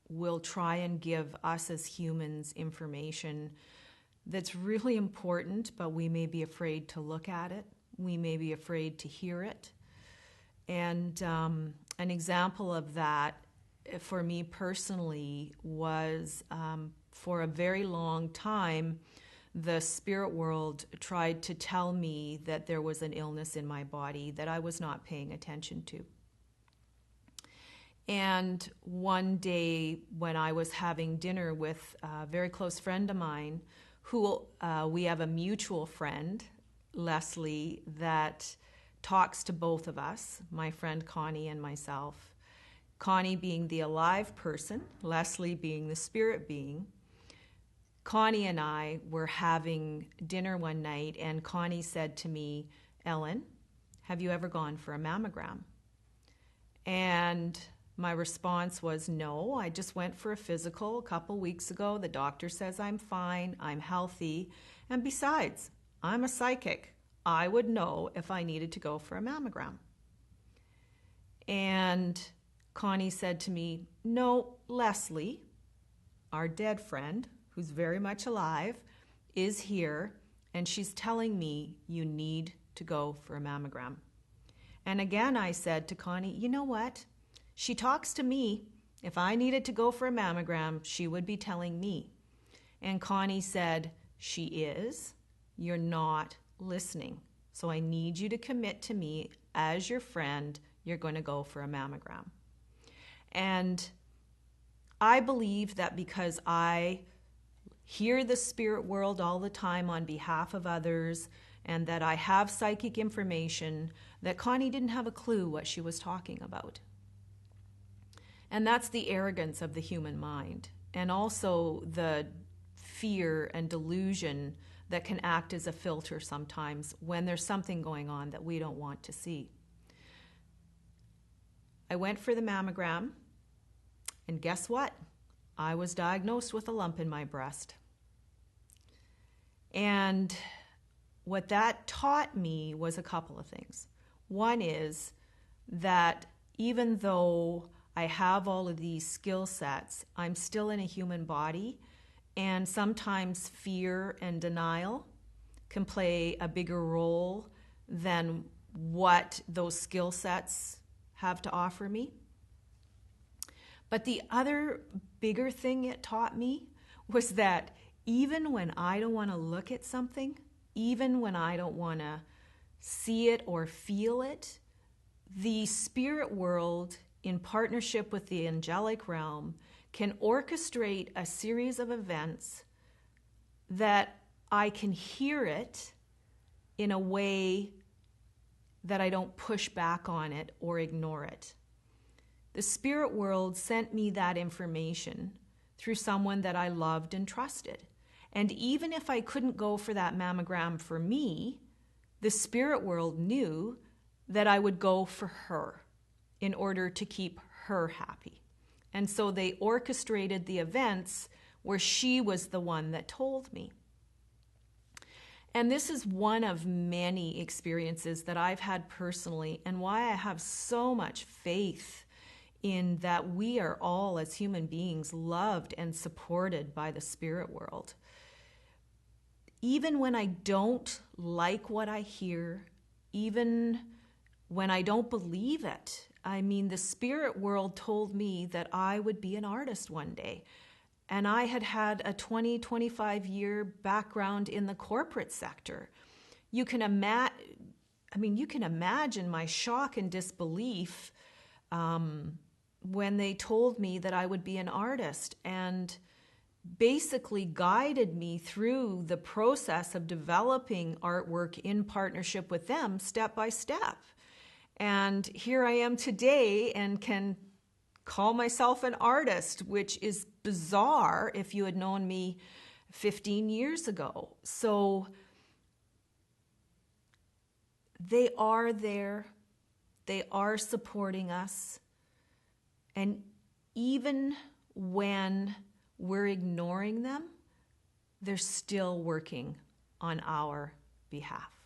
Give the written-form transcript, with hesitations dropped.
will try and give us as humans information that's really important, but we may be afraid to look at it. We may be afraid to hear it. And an example of that for me personally was for a very long time, the spirit world tried to tell me that there was an illness in my body that I was not paying attention to. And one day when I was having dinner with a very close friend of mine, who we have a mutual friend, Leslie, that talks to both of us, my friend Connie and myself. Connie being the alive person, Leslie being the spirit being. Connie and I were having dinner one night, and Connie said to me, "Ellen, have you ever gone for a mammogram?" And my response was, "No, I just went for a physical a couple weeks ago. The doctor says I'm fine, I'm healthy, and besides, I'm a psychic. I would know if I needed to go for a mammogram." And Connie said to me, "No, Leslie, our dead friend, who's very much alive, is here, and she's telling me you need to go for a mammogram." And again, I said to Connie, "You know what? She talks to me. If I needed to go for a mammogram, she would be telling me." And Connie said, "She is. You're not listening. So I need you to commit to me as your friend, you're going to go for a mammogram." And I believe that because I hear the spirit world all the time on behalf of others, and that I have psychic information, that Connie didn't have a clue what she was talking about. And that's the arrogance of the human mind, and also the fear and delusion that can act as a filter sometimes when there's something going on that we don't want to see. I went for the mammogram, and guess what? I was diagnosed with a lump in my breast. And what that taught me was a couple of things. One is that even though I have all of these skill sets, I'm still in a human body, and sometimes fear and denial can play a bigger role than what those skill sets have to offer me. But the other bigger thing it taught me was that even when I don't want to look at something, even when I don't want to see it or feel it, the spirit world, in partnership with the angelic realm, can orchestrate a series of events that I can hear it in a way that I don't push back on it or ignore it. The spirit world sent me that information through someone that I loved and trusted. And even if I couldn't go for that mammogram for me, the spirit world knew that I would go for her in order to keep her happy. And so they orchestrated the events where she was the one that told me. And this is one of many experiences that I've had personally, and why I have so much faith in that we are all, as human beings, loved and supported by the spirit world. Even when I don't like what I hear, even when I don't believe it, I mean, the spirit world told me that I would be an artist one day. And I had had a 25-year background in the corporate sector. You can imagine my shock and disbelief when they told me that I would be an artist, and basically guided me through the process of developing artwork in partnership with them step by step. And here I am today and can call myself an artist, which is bizarre if you had known me 15 years ago. So they are there, they are supporting us, and even when we're ignoring them, they're still working on our behalf.